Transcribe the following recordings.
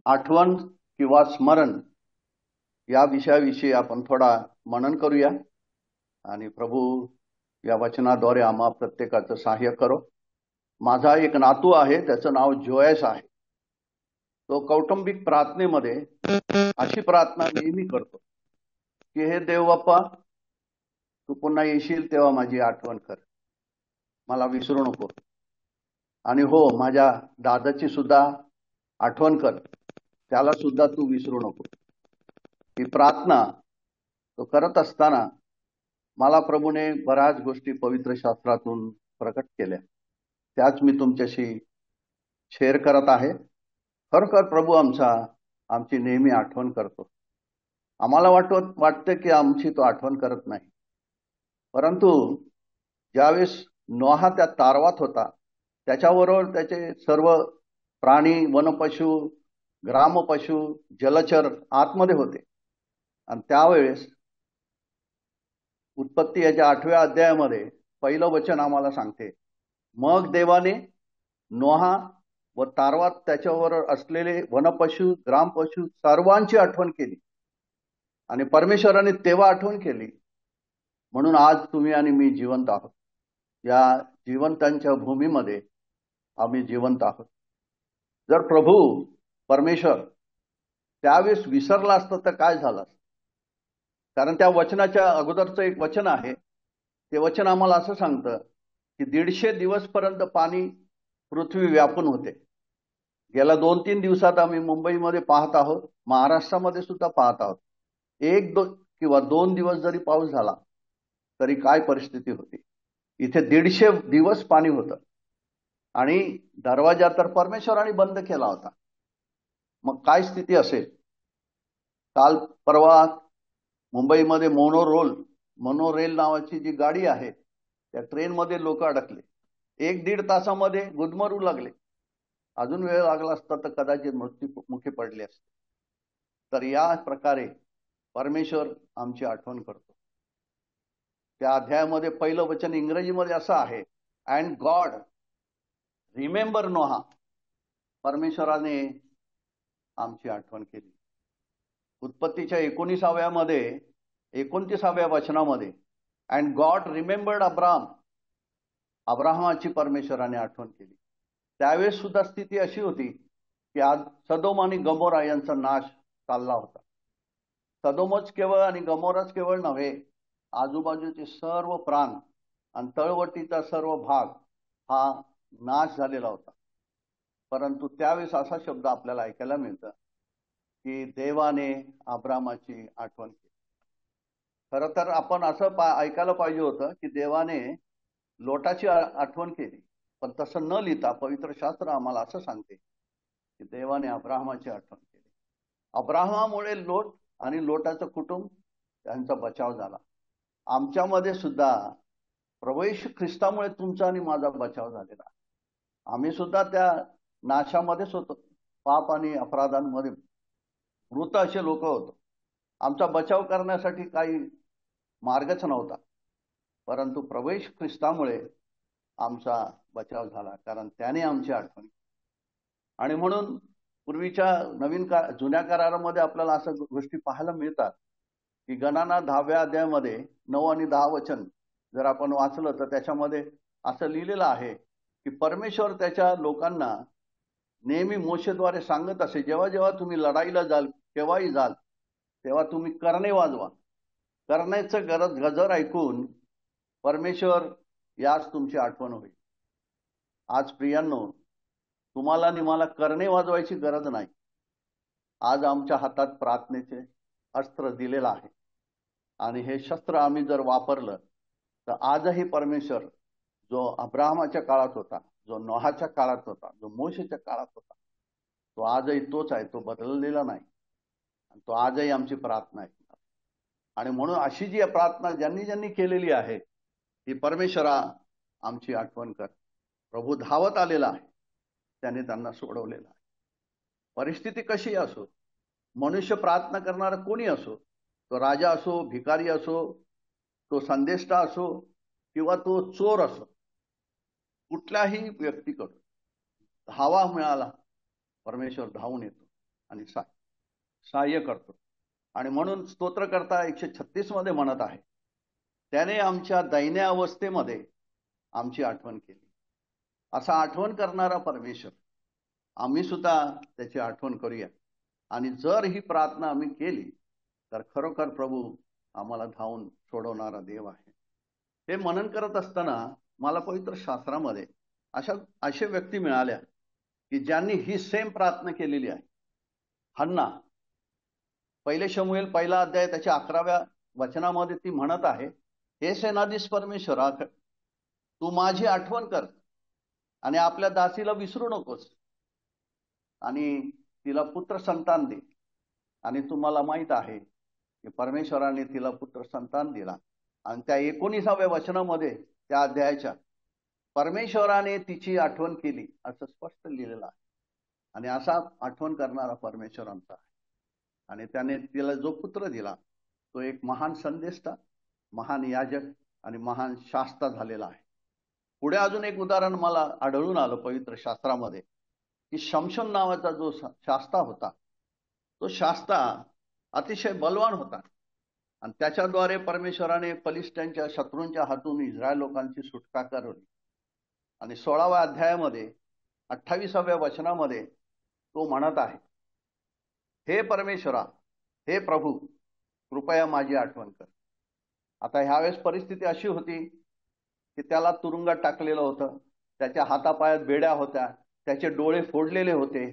आठवण किंवा स्मरण या विषयाविषयी आपण थोडा मनन करूया आणि प्रभू या वचनाद्वारे आम्हा प्रत्येकाचं सहाय्य करो। माझा एक नातू आहे, त्याचं नाव जोयस आहे। तो कौटुंबिक प्रार्थनेमध्ये अशी प्रार्थना नेहमी करतो की हे देव बाप्पा, तू पुन्हा येशील तेव्हा माझी आठवण कर, मला विसरू नको। आणि हो, माझ्या दादाची सुद्धा आठवण कर, त्याला सुद्धा तू विसरू नको। ही प्रार्थना तो करत असताना मला प्रभूने बऱ्याच गोष्टी पवित्र शास्त्रातून प्रकट केल्या, त्याच मी तुमच्याशी शेअर करत आहे। खरोखर प्रभू आमची नेहमी आठवण करतो। आम्हाला वाटतं की आमची तो आठवण करत नाही, परंतु ज्यावेळेस नोहा त्या तारवात होता, त्याच्याबरोबर त्याचे सर्व प्राणी, वनपशु, ग्रामपशु, जलचर आतमध्ये होते। आणि त्यावेळेस उत्पत्ती याच्या 8व्या अध्यायामध्ये पहिलं वचन आम्हाला सांगते, मग देवाने नोहा व तारवात त्याच्यावर असलेले वनपशु, ग्रामपशु सर्वांची आठवण केली। आणि परमेश्वराने तेव्हा आठवण केली, म्हणून आज तुम्ही आणि मी जिवंत आहोत। या जिवंतांच्या भूमीमध्ये आम्ही जिवंत आहोत। जर प्रभू परमेश्वर त्यावेळेस विसरला असतं तर काय झालं? कारण त्या वचनाच्या अगोदरचं एक वचन आहे, ते वचन आम्हाला असं सांगतं की 150 दिवसपर्यंत पाणी पृथ्वी व्यापून होते। गेल्या 2-3 दिवसात आम्ही मुंबईमध्ये पाहत आहोत, महाराष्ट्रामध्ये सुद्धा पाहत आहोत, 1 किंवा 2 दिवस जरी पाऊस झाला तरी काय परिस्थिती होती। इथे 150 दिवस पाणी होतं आणि दरवाजा तर परमेश्वराने बंद केला होता। मग काय स्थिती असेल? काल परवा मुंबईमध्ये मोनोरेल नावाची जी गाडी आहे, त्या ट्रेनमध्ये लोक अडकले, 1-1.5 तासामध्ये गुदमरू लागले। अजून वेळ लागला असता तर कदाचित मृत्युमुखी पडले असते। तर या प्रकारे परमेश्वर आमची आठवण करतो। त्या अध्यायामध्ये पहिलं वचन इंग्रजीमध्ये असं आहे, अँड गॉड रिमेंबर नोहा, परमेश्वराने आमची आठवण केली। उत्पत्तीच्या 29व्या वचनामध्ये अँड गॉड रिमेंबर्ड अब्राहम, अब्राहमाची परमेश्वराने आठवण केली। त्यावेळेस सुद्धा स्थिती अशी होती की आज सदोम आणि गमोरा यांचा नाश चालला होता। सदोमच केवळ आणि गमोराच केवळ नव्हे, आजूबाजूचे सर्व प्राण आणि तळवटीचा सर्व भाग हा नाश झालेला होता। परंतु त्यावेळेस असा शब्द आपल्याला ऐकायला मिळतं की देवाने अब्रामाची आठवण केली। खरं तर आपण असं ऐकायला पाहिजे होतं की देवाने लोटाची आठवण केली, पण तसं न लिहिता पवित्र शास्त्र आम्हाला असं सांगते की देवाने अब्राहमाची आठवण केली। अब्राहमामुळे लोट आणि लोटाचं कुटुंब त्यांचा बचाव झाला। आमच्यामध्ये सुद्धा प्रभू येशू ख्रिस्तामुळे तुमचा आणि माझा बचाव झालेला। आम्ही सुद्धा त्या नाशामध्येच होतो, पाप आणि अपराधांमध्ये मृत असे लोक होतो। आमचा बचाव करण्यासाठी काही मार्गच नव्हता, परंतु प्रभू येशू ख्रिस्तामुळे आमचा बचाव झाला, कारण त्याने आमची आठवण केली। आणि म्हणून पूर्वीच्या जुन्या करारामध्ये आपल्याला अशा गोष्टी पाहायला मिळतात की गणना 10व्या अध्यायामध्ये 9 आणि 10 वचन जर आपण वाचलं तर त्याच्यामध्ये असं लिहिलेलं आहे की परमेश्वर त्याच्या लोकांना नेहमी मोशेद्वारे सांगत असे, जेव्हा जेव्हा तुम्ही लढाईला जाल, केव्हाही जाल, तेव्हा तुम्ही करणे वाजवा। करण्याचं गजर ऐकून परमेश्वर याच तुमची आठवण होईल। आज प्रियांनो, तुम्हाला आणि मला करणे वाजवायची गरज नाही। आज आमच्या हातात प्रार्थनेचे अस्त्र दिलेलं आहे आणि हे शस्त्र आम्ही जर वापरलं तर आजही परमेश्वर जो अब्राहमाच्या काळात होता, जो नोहाच्या काळात होता, जो मोशेच्या काळात होता, तो आजही तोच आहे, तो बदललेला नाही। आणि तो आजही आमची प्रार्थना आहे। आणि म्हणून अशी जी प्रार्थना ज्यांनी केलेली आहे ती, परमेश्वरा आमची आठवण कर। प्रभू धावत आलेला आहे, त्याने त्यांना सोडवलेलं आहे। परिस्थिती कशी असो, मनुष्य प्रार्थना करणारा कोणी असो, तो राजा असो, भिकारी असो, तो संदेष्टा असो किंवा तो चोर असो, कुठल्याही व्यक्तीकडून धावा मिळाला, परमेश्वर धावून येतो आणि सहाय्य करतो. आणि म्हणून स्तोत्रकर्ता 136 मध्ये म्हणत आहे, त्याने आमच्या दैन्य अवस्थेमध्ये आमची आठवण केली. असा आठवण करणारा परमेश्वर, आम्ही सुद्धा त्याची आठवण करूया. आणि जर ही प्रार्थना आम्ही केली तर खरोखर प्रभू आम्हाला धावून सोडवणारा देव आहे. हे मनन करत असताना मला पवित्र शास्त्रामध्ये अशा व्यक्ती मिळाल्या की ज्यांनी ही सेम प्रार्थना केलेली आहे. हन्ना, पहिले शमूएल 1 अध्याय त्याच्या 11व्या वचनामध्ये ती म्हणत आहे, हे सेनाधीश परमेश्वरा, तू माझी आठवण कर आणि आपल्या दासीला विसरू नकोस आणि तिला पुत्र संतान दे. आणि तुम्हाला माहित आहे की परमेश्वराने तिला पुत्र संतान दिला. आणि त्या 19व्या वचनामध्ये त्या अध्यायाच्या परमेश्वराने तिची आठवण केली असं स्पष्ट लिहिलेलं आहे. आणि असा आठवण करणारा परमेश्वर आमचा आहे. आणि त्याने तिला जो पुत्र दिला तो एक महान संदेष्टा, महान याजक आणि महान शास्ता झालेला आहे. पुढे अजून एक उदाहरण मला आढळून आलं पवित्र शास्त्रामध्ये की शमशोन नावाचा जो शास्ता होता, तो शास्ता अतिशय बलवान होता आणि त्याच्याद्वारे परमेश्वराने फलिस्त्यांच्या शत्रूंच्या हातून इस्रायल लोकांची सुटका करवली. आणि 16व्या अध्यायामध्ये 28व्या वचनामध्ये तो म्हणत आहे, हे परमेश्वरा, हे प्रभू, कृपया माझी आठवण कर. आता ह्यावेळेस परिस्थिती अशी होती की त्याला तुरुंगात टाकलेलं होतं, त्याच्या हातापायात बेड्या होत्या, त्याचे डोळे फोडलेले होते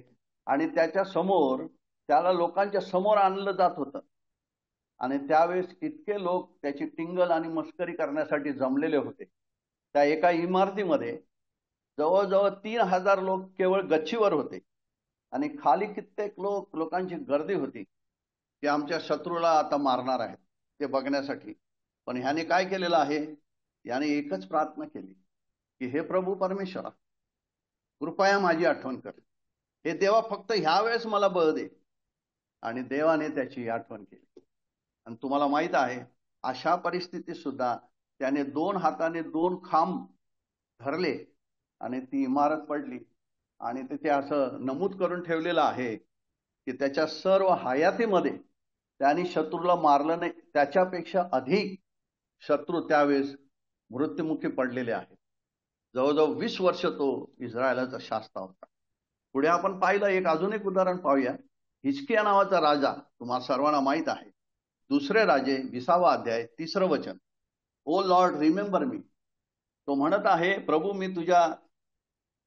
आणि त्याच्या समोर त्याला लोकांच्या समोर आणलं जात होतं. आणि त्यावेळेस इतके लोक त्याची टिंगल आणि मस्करी करण्यासाठी जमलेले होते. त्या एका इमारतीमध्ये जवळजवळ 3000 लोक केवळ गच्चीवर होते आणि खाली कित्येक लोकांची गर्दी होती की आमच्या शत्रूला आता मारणार आहेत ते बघण्यासाठी. पण ह्याने काय केलेलं आहे, याने एकच प्रार्थना केली की हे प्रभू परमेश्वरा, कृपया माझी आठवण कर. हे देवा, फक्त ह्या वेळेस मला बळ दे. आणि देवाने त्याची आठवण केली. आणि तुम्हाला माहित आहे, अशा परिस्थितीत सुद्धा त्याने 2 हाताने 2 खांब धरले आणि ती इमारत पडली. आणि तिथे असं नमूद करून ठेवलेलं आहे की त्याच्या सर्व हयातीमध्ये त्याने शत्रूला मारलं नाही, त्याच्यापेक्षा अधिक शत्रू त्यावेळेस मृत्युमुखी पडलेले आहेत. जवळजवळ 20 वर्ष तो इस्रायलाचा शास्ता होता. पुढे आपण पाहिलं अजून एक उदाहरण पाहूया. हिजकिया नावाचा राजा, तुम्हाला सर्वांना माहित आहे, 2 राजे 20वा अध्याय 3रं वचन, ओ लॉर्ड रिमेंबर मी. तो म्हणत आहे, प्रभू, मी तुझ्या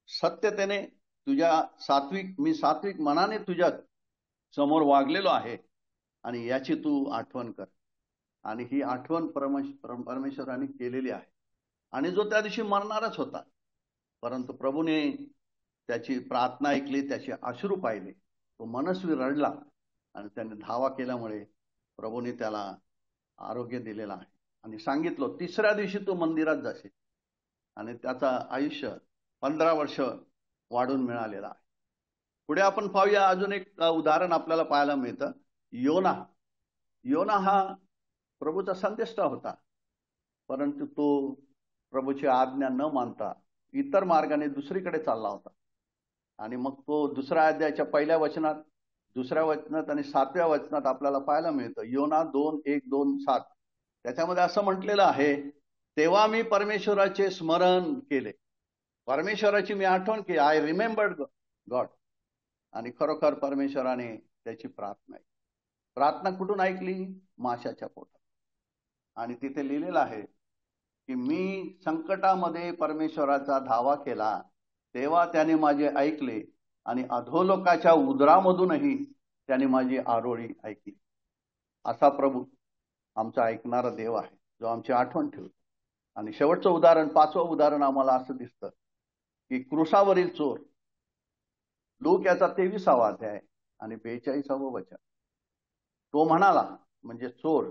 सत्यतेने, मी सात्विक मनाने तुझ्या समोर वागलेलो आहे आणि याची तू आठवण कर. आणि ही आठवण परमेश्वराने केलेली आहे. आणि जो त्या दिवशी मरणारच होता, परंतु प्रभूने त्याची प्रार्थना ऐकली, त्याचे अश्रू पाहिले, तो मनस्वी रडला आणि त्याने धावा केल्यामुळे प्रभूने त्याला आरोग्य दिलेलं आहे. आणि सांगितलं 3ऱ्या दिवशी तो मंदिरात जाशील. आणि त्याचा आयुष्य 15 वर्ष वाढून मिळालेला आहे. पुढे आपण पाहूया, अजून एक उदाहरण आपल्याला पाहायला मिळतं. योना हा प्रभूचा संदेष्टा होता, परंतु तो प्रभूची आज्ञा न मानता इतर मार्गाने दुसरीकडे चालला होता. आणि मग तो 2ऱ्या अध्यायाच्या 1ल्या वचनात, 2ऱ्या वचनात आणि 7व्या वचनात आपल्याला पाहायला मिळतं. योना 2:1-2:7 त्याच्यामध्ये असं म्हटलेलं आहे, तेव्हा मी परमेश्वराचे स्मरण केले, परमेश्वराची मी आठवण केली, आय रिमेंबर्ड गॉड. आणि खरोखर परमेश्वराने त्याची प्रार्थना कुठून ऐकली? माशाच्या पोटात. आणि तिथे लिहिलेलं आहे की मी संकटामध्ये परमेश्वराचा धावा केला, तेव्हा त्याने माझे ऐकले आणि अधोलोकाच्या उदरामधूनही त्याने माझी आरोळी ऐकली. असा प्रभू आमचा ऐकणारा देव आहे, जो आमची आठवण ठेवतो. आणि शेवटचं उदाहरण, 5वं उदाहरण आम्हाला असं दिसतं की क्रूसावरील चोर, लूक याचा 23वा अध्याय आणि 42वं वचन. तो म्हणाला, म्हणजे चोर,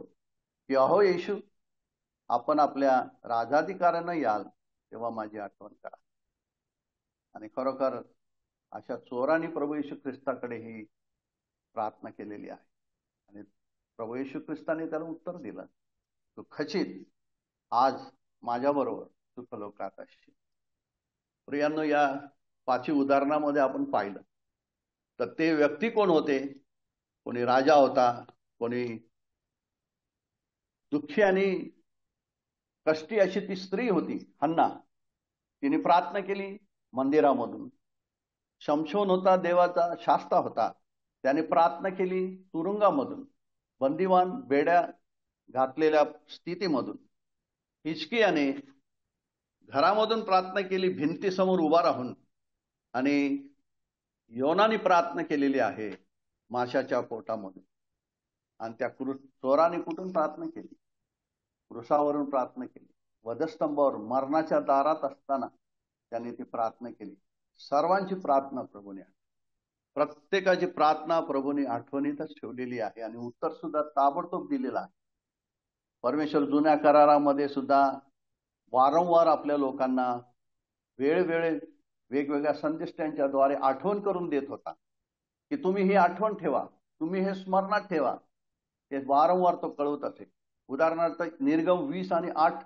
की अहो येशू, आपण आपल्या राजाधिकाऱ्यानं याल तेव्हा माझी आठवण करा. आणि खरोखर अशा चोरांनी प्रभू येशू ख्रिस्ताकडे ही प्रार्थना केलेली आहे. आणि प्रभू येशू ख्रिस्ताने त्याला उत्तर दिलं, तू खचित आज माझ्याबरोबर सुखलोकात असशील. प्रियांनो, या 5 उदाहरणामध्ये आपण पाहिलं तर ते व्यक्ती कोण होते? कोणी राजा होता, कोणी दुःखी आणि कष्टी अशी ती स्त्री होती हन्ना. तिने प्रार्थना केली मंदिरामधून. शमशोन होता, देवाचा शास्ता होता, त्याने प्रार्थना केली तुरुंगामधून, बंदिवान बेड्या घातलेल्या स्थितीमधून. हिजकियाने घरामधून प्रार्थना केली भिंतीसमोर उभा राहून. आणि योनाने प्रार्थना केलेली आहे माशाच्या पोटामधून. आणि त्या चोराने कुठून प्रार्थना केली? क्रुसावरून प्रार्थना केली. वधस्तंभावर मरणाच्या दारात असताना त्यांनी ती प्रार्थना केली. सर्वांची प्रार्थना प्रभूने, प्रत्येकाची प्रार्थना प्रभूने आठवणीतच ठेवलेली आहे आणि उत्तर सुद्धा ताबडतोब दिलेलं आहे. परमेश्वर जुन्या करारामध्ये सुद्धा वारंवार आपल्या लोकांना वेळोवेळी वेगवेगळ्या संदेशांच्याद्वारे आठवण करून देत होता की तुम्ही ही आठवण ठेवा, तुम्ही हे स्मरणात ठेवा. हे वारंवार तो कळवत असे. उदाहरणार्थ निर्गम 20 आणि 8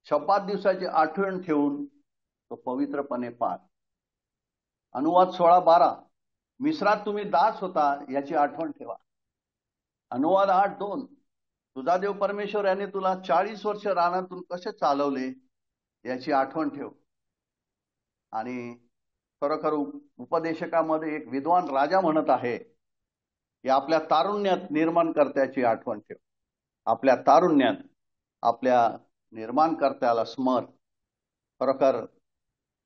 शब्बात दिवसाची आठवण ठेवून तो पवित्रपणे पाळ. अनुवाद 16:12 मिस्रात तुम्ही दास होता याची आठवण ठेवा. अनुवाद 8:2 तुझा देव परमेश्वर याने तुला 40 वर्ष रानातून कसे चालवले याची आठवण ठेव. आणि खरोखर उपदेशकामध्ये एक विद्वान राजा म्हणत आहे की आपल्या तारुण्यात निर्माणकर्त्याची आठवण ठेव. आपल्या तारुण्यात आपल्या निर्माणकर्त्याला स्मर. खरोखर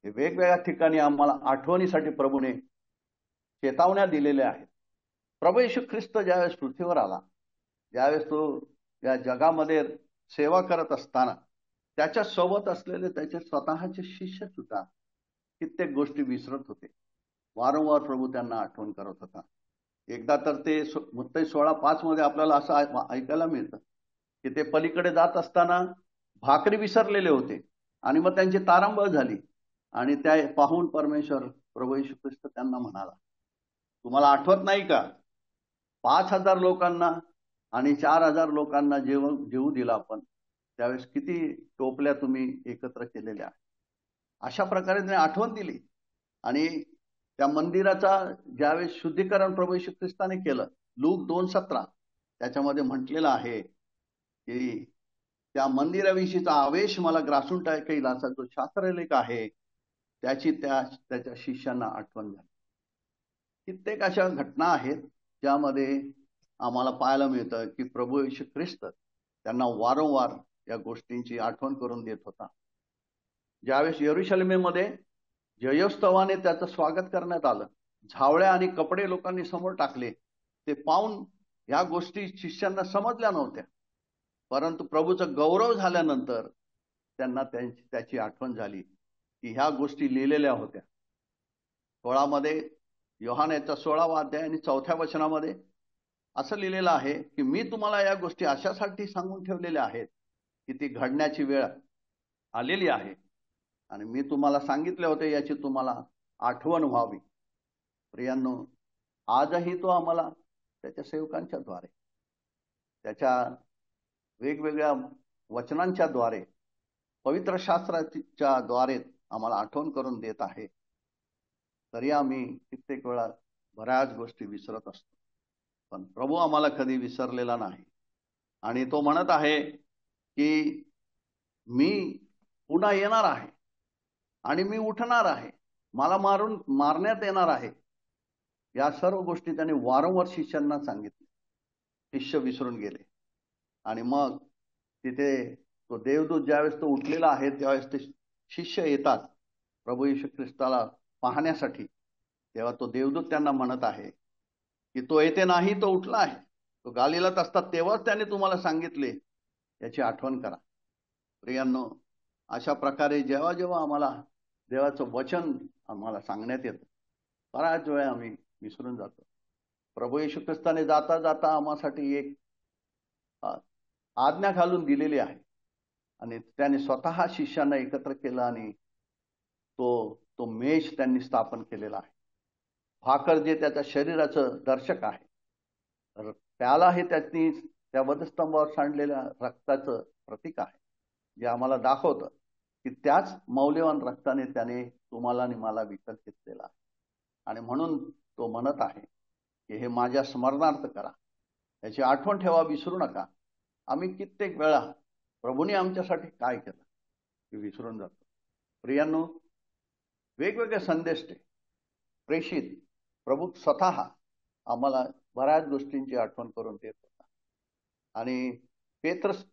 वेगवेगळ्या ठिकाणी आम्हाला आठवणीसाठी प्रभूने चेतावण्या दिलेल्या आहेत. प्रभू येशू ख्रिस्त ज्यावेळेस पृथ्वीवर आला, ज्यावेळेस तो या जगामध्ये सेवा करत असताना त्याच्या सोबत असलेले त्याचे स्वतःचे शिष्य सुद्धा कित्येक गोष्टी विसरत होते. वारंवार प्रभू त्यांना आठवण करत होता. एकदा तर ते मत्ती 16:5 मध्ये आपल्याला असं ऐकायला मिळतं की ते पलीकडे जात असताना भाकरी विसरलेले होते आणि मग त्यांची तारांबळ झाली. आणि त्या पाहून परमेश्वर प्रभू येशू ख्रिस्त त्यांना म्हणाला, तुम्हाला आठवत नाही का 5,000 लोकांना आणि 4,000 लोकांना जेवू दिला आपण, त्यावेळेस किती टोपल्या तुम्ही एकत्र केलेल्या. अशा प्रकारे त्याने आठवण दिली. आणि त्या मंदिराचा ज्यावेळेस शुद्धीकरण प्रभू येशू ख्रिस्ताने केलं, लूक 2:17 त्याच्यामध्ये म्हटलेलं आहे की त्या मंदिराविषयीचा आवेश मला ग्रासून टाकेल असा जो शास्त्रलेख आहे त्याची त्याच्या शिष्यांना आठवण झाली. कित्येक अशा घटना आहेत ज्यामध्ये आम्हाला पाहायला मिळतं की प्रभू येशू ख्रिस्त त्यांना वारंवार या गोष्टींची आठवण करून देत होता. ज्यावेळेस यरुशलेमेमध्ये जयोत्सवाने त्याचं स्वागत करण्यात आलं, झावळ्या आणि कपडे लोकांनी समोर टाकले, ते पाहून ह्या गोष्टी शिष्यांना समजल्या नव्हत्या. परंतु प्रभूचं गौरव झाल्यानंतर त्यांना त्याची आठवण झाली की ह्या गोष्टी लिहिलेल्या होत्या. 16 मध्ये योहानाचा 16वा अध्याय आणि 4थ्या वचनामध्ये असं लिहिलेलं आहे की मी तुम्हाला या गोष्टी अशासाठी सांगून ठेवलेल्या आहेत की ती घडण्याची वेळ आलेली आहे आणि मी तुम्हाला सांगितले होते याची तुम्हाला आठवण व्हावी. प्रियांनो, आजही तो आम्हाला त्याच्या सेवकांच्या द्वारे, त्याच्या वेगवेगळ्या वचनांच्या द्वारे, पवित्र शास्त्राच्या द्वारे आम्हाला आठवण करून देत आहे. तरी आम्ही कित्येक वेळा बऱ्याच गोष्टी विसरत असतो, पण प्रभू आम्हाला कधी विसरलेला नाही. आणि तो म्हणत आहे की मी पुन्हा येणार आहे आणि मी उठणार आहे, मला मारण्यात येणार आहे. या सर्व गोष्टी त्याने वारंवार शिष्यांना सांगितले. शिष्य विसरून गेले. आणि मग तिथे तो देवदूत ज्यावेळेस तो उठलेला आहे त्यावेळेस ते शिष्य येतात प्रभू येशू ख्रिस्ताला पाहण्यासाठी. तेव्हा तो देवदूत त्यांना म्हणत आहे की तो येथे नाही, तो उठला आहे. तो गालिलात असतात तेव्हाच त्याने तुम्हाला सांगितले, याची आठवण करा. प्रियांनो, अशा प्रकारे जेव्हा जेव्हा आम्हाला देवाचं वचन आम्हाला सांगण्यात येतं, बऱ्याच वेळा आम्ही विसरून जातो. प्रभू येशू ख्रिस्ताने जाता जाता आम्हासाठी एक आज्ञा घालून दिलेली आहे आणि त्याने स्वतः शिष्यांना एकत्र केलं आणि तो मेष त्यांनी स्थापन केलेला आहे. भाकर जे त्याच्या शरीराचं दर्शक आहे, प्याला हे त्यांनी त्या वधस्तंभावर सांडलेल्या रक्ताचं प्रतीक आहे, जे आम्हाला दाखवतं की त्याच मौल्यवान रक्ताने त्याने तुम्हाला आणि मला विकत घेतलेला आहे. आणि म्हणून तो म्हणत आहे की हे माझ्या स्मरणार्थ करा, याची आठवण ठेवा, विसरू नका. आम्ही कित्येक वेळा प्रभूने आमच्यासाठी काय केलं हे विसरून जातो. प्रियांनो, वेगवेगळे संदेश प्रेषित प्रभू स्वतः आम्हाला बऱ्याच गोष्टींची आठवण करून देत होता. आणि पेत्रस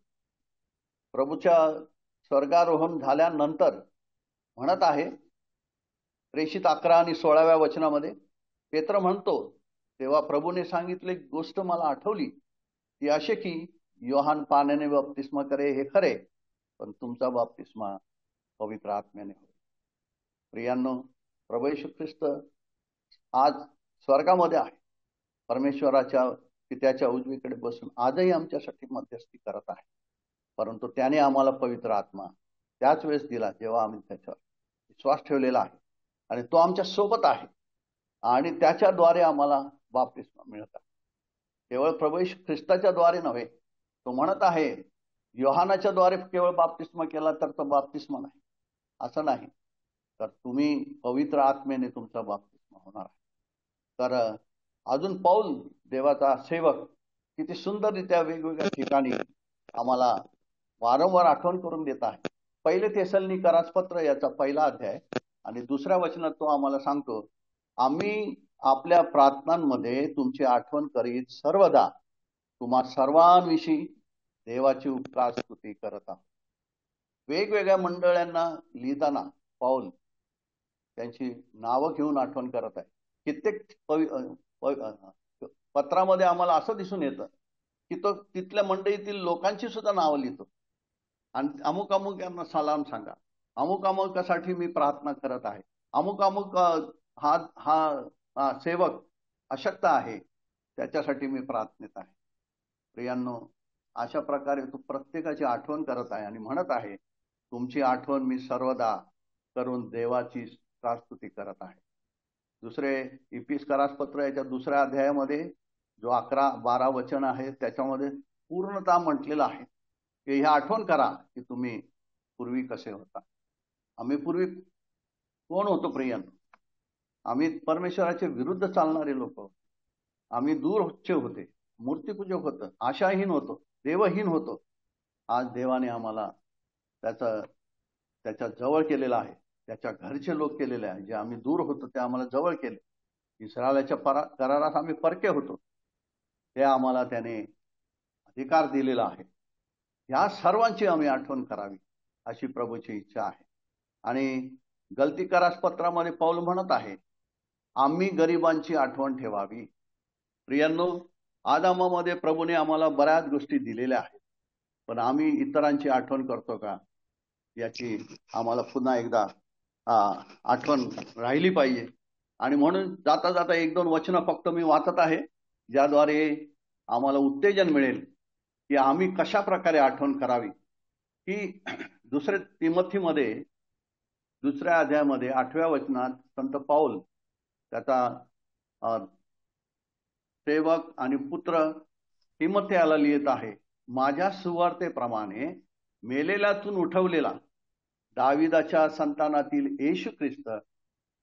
प्रभूच्या स्वर्गारोहण झाल्यानंतर म्हणत आहे, प्रेषित 11 आणि 16व्या वचनामध्ये पेत्र म्हणतो, तेव्हा प्रभूने सांगितले गोष्ट मला आठवली, ती असे की योहान पाण्याने बाप्तिस्मा करे हे खरे, पण तुमचा बाप्तिस्मा पवित्र आत्म्याने होईल. प्रियांनो, प्रभू येशू ख्रिस्त आज स्वर्गामध्ये आहे, परमेश्वराच्या पित्याच्या उजवीकडे बसून आजही आमच्यासाठी मध्यस्थी करत आहे. परंतु त्याने आम्हाला पवित्र आत्मा त्याच वेळेस दिला जेव्हा आम्ही त्याच्यावर विश्वास ठेवलेला आहे, आणि तो आमच्या सोबत आहे, आणि त्याच्याद्वारे आम्हाला बाप्तिस्मा मिळत आहे. केवळ प्रभू येशू ख्रिस्ताच्या द्वारे नव्हे. तो म्हणत आहे, योहानाच्या द्वारे केवळ बाप्तिस्मा केला तर तो बाप्तिस्मा नाही, असं नाही, तर तुम्ही पवित्र आत्मेने तुमचा बाप्तिस्मा होणार आहे. तर अजून पौल देवाचा सेवक किती सुंदररित्या वेगवेगळ्या ठिकाणी आम्हाला वारंवार आठवण करून देत आहे. पहिले थेसलोनिकरास पत्र याचा 1ला अध्याय आणि 2ऱ्या वचनात तो आम्हाला सांगतो, आम्ही आपल्या प्रार्थनांमध्ये तुमची आठवण करीत सर्वदा तुम्हा सर्वांविषयी देवाची उपकार स्तुती करत आहोत. वेगवेगळ्या मंडळांना लिहिताना पौल त्यांची नावं घेऊन आठवण करत आहे. कित्येक पत्रामध्ये आम्हाला असं दिसून येतं की तो तिथल्या मंडळीतील लोकांची सुद्धा नावं लिहितो, आणि अमुक अमुक यांना सलाम सांगा, अमुक अमुकासाठी मी प्रार्थना करत आहे, अमुक अमुक हा सेवक अशक्त आहे, त्याच्यासाठी मी प्रार्थनेत आहे. प्रियांनो, अशा प्रकारे तो प्रत्येकाची आठवण करत आहे आणि म्हणत आहे, तुमची आठवण मी सर्वदा करून देवाची स्तुती करत आहे. दुसरे इफिसकरास पत्र याच्या 2ऱ्या अध्यायामध्ये जो 11-12 वचन आहे त्याच्यामध्ये पूर्णतः म्हटलेलं आहे की हे आठवण करा की तुम्ही पूर्वी कसे होता. आम्ही पूर्वी कोण होतो प्रियांनो? आम्ही परमेश्वराच्या विरुद्ध चालणारे लोक होतो. आम्ही दूरचे होते, मूर्तीपूजक होतो, आशाहीन होतो, देवहीन होतो. आज देवाने आम्हाला त्याच्या जवळ केलेला आहे, त्याच्या घरचे लोक केलेले आहे. जे आम्ही दूर होतो ते आम्हाला जवळ केले. इस्रायलाच्या करारात आम्ही परके होतो, ते आम्हाला त्याने अधिकार दिलेला आहे. या सर्वांची आम्ही आठवण करावी अशी प्रभूची इच्छा आहे. आणि गलतीकरास पत्रामध्ये पौल म्हणत आहे, आम्ही गरिबांची आठवण ठेवावी. प्रियांनो, आदामामध्ये प्रभूने आम्हाला बऱ्याच गोष्टी दिलेल्या आहेत, पण आम्ही इतरांची आठवण करतो का याची आम्हाला पुन्हा एकदा आठवण राहिली पाहिजे. आणि म्हणून जाता जाता 1-2 वचनं फक्त मी वाचत आहे, ज्याद्वारे आम्हाला उत्तेजन मिळेल की आम्ही कशा प्रकारे आठवण करावी. की 2 तिमोथीमध्ये 2ऱ्या अध्यायामध्ये 8व्या वचनात संत पौल त्याचा सेवक आणि पुत्र तिमोथेयाला लिहित आहे, माझ्या सुवार्तेप्रमाणे मेलेल्यातून उठवलेला दाविदाच्या संतानातील येशू ख्रिस्त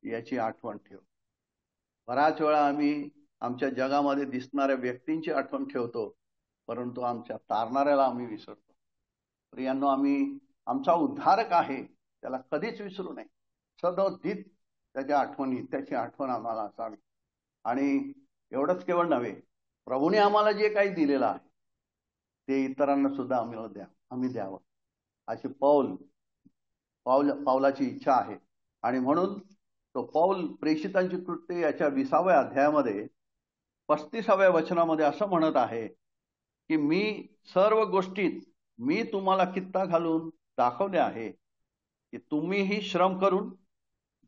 याची आठवण ठेव. बऱ्याच वेळा आम्ही आमच्या जगामध्ये दिसणाऱ्या व्यक्तींची आठवण ठेवतो, परंतु आमच्या तारणाऱ्याला आम्ही विसरतो. प्रियांनो, आम्ही आमचा उद्धारक आहे त्याला कधीच विसरू नये. सदोदित त्याची आठवण आम्हाला असावी. आणि एवढंच केवळ नव्हे, प्रभूने आम्हाला जे काही दिलेलं आहे ते इतरांना सुद्धा आम्ही द्यावं अशी पौलाची इच्छा आहे. आणि म्हणून तो पौल प्रेषितांची कृत्ये याच्या 20व्या अध्यायामध्ये 35व्या वचनामध्ये असं म्हणत आहे की मी सर्व गोष्टीत मी तुम्हाला कित्ता घालून दाखवले आहे की तुम्हीही श्रम करून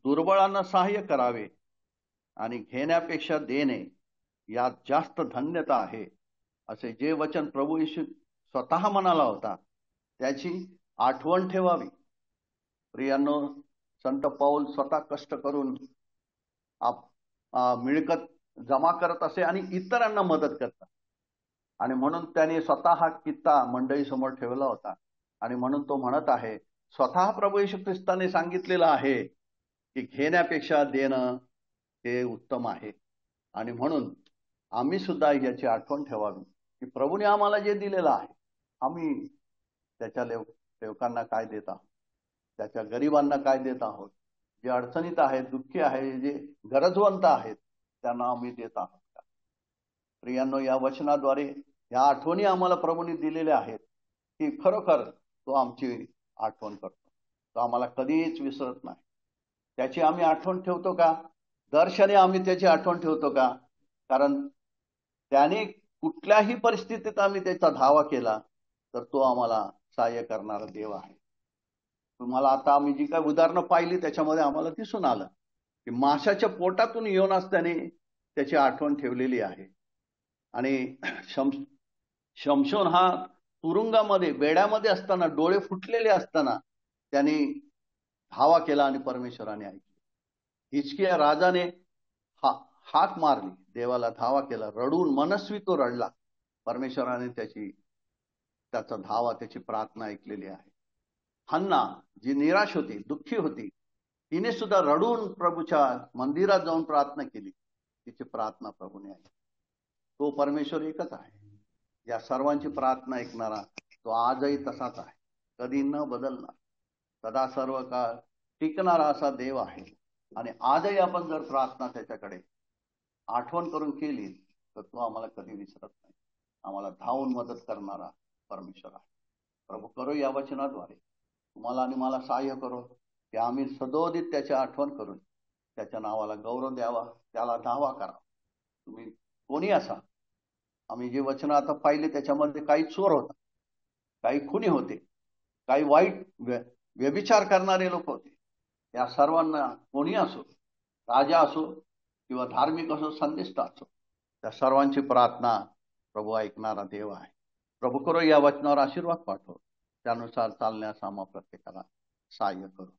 दुर्बळांना सहाय्य करावे, आणि घेण्यापेक्षा देणे यात जास्त धन्यता आहे. असे जे वचन प्रभू येशू स्वतः म्हणाला होता त्याची आठवण ठेवावी. प्रियांनो, संत पौल स्वतः कष्ट करून मिळकत जमा करत असे आणि इतरांना मदत करतात. आणि म्हणून त्याने स्वतः हा कित्ता मंडळी समोर ठेवला होता. आणि म्हणून तो म्हणत आहे, स्वतः प्रभू येशू ख्रिस्ताने सांगितलेलं आहे की घेण्यापेक्षा देणं हे उत्तम आहे. आणि म्हणून आम्ही सुद्धा याची आठवण ठेवावी की प्रभूने आम्हाला जे दिलेलं आहे, आम्ही त्याच्या सेवकांना काय देत आहोत, त्याच्या गरिबांना काय देत आहोत, जे अडचणीत आहेत, दुःखी आहेत, जे गरजवंत आहेत, त्यांना आम्ही देत आहोत का? प्रियांनो, या वचनाद्वारे या आठवणी आम्हाला प्रभूने दिलेल्या आहेत की खरोखर तो आमची आठवण करतो. तो आम्हाला कधीच विसरत नाही. त्याची आम्ही आठवण ठेवतो का? दर्शने आम्ही त्याची आठवण ठेवतो का? कारण त्याने कुठल्याही परिस्थितीत आम्ही त्याचा धावा केला तर तो आम्हाला सहाय्य करणारा देव आहे. तुम्हाला आता आम्ही जी काही उदाहरणं पाहिली त्याच्यामध्ये आम्हाला दिसून आलं की माशाच्या पोटातून योनास त्याने त्याची आठवण ठेवलेली आहे. आणि शमशोन हा तुरुंगामध्ये बेड्यामध्ये असताना, डोळे फुटलेले असताना त्यांनी धावा केला आणि परमेश्वराने ऐकले. हिजकिया राजाने हाक मारली, देवाला धावा केला, रडून मनस्वी तो रडला. परमेश्वराने त्याचा धावा, त्याची प्रार्थना ऐकलेली आहे. हन्ना जी निराश होती, दुःखी होती, तिने सुद्धा रडून प्रभूच्या मंदिरात जाऊन प्रार्थना केली. तिची प्रार्थना प्रभूने ऐकली. तो परमेश्वर एकच आहे. या सर्वांची प्रार्थना ऐकणारा तो आजही तसाच आहे, कधी न बदलणार, सदा सर्व काळ टिकणारा असा देव आहे. आणि आजही आपण जर प्रार्थना त्याच्याकडे आठवण करून केली तर तो आम्हाला कधी विसरत नाही. आम्हाला धावून मदत करणारा परमेश्वर आहे. प्रभू करो या वचनाद्वारे तुम्हाला आणि मला सहाय्य करो की आम्ही सदोदित त्याची आठवण करून त्याच्या नावाला गौरव द्यावा, त्याला धावा करावा. तुम्ही कोणी असा, आम्ही जे वचन आता पाहिले त्याच्यामध्ये काही चोर होता, काही खुनी होते, काही वाईट व्यभिचार करणारे लोक होते. या सर्वांना कोणी असो, राजा असो किंवा धार्मिक असो, संदिष्ट असो, त्या सर्वांची प्रार्थना प्रभू ऐकणारा देव आहे. प्रभू करो या वचनावर आशीर्वाद पाठव, त्यानुसार चालण्यास आम्हा प्रत्येकाला सहाय्य करो.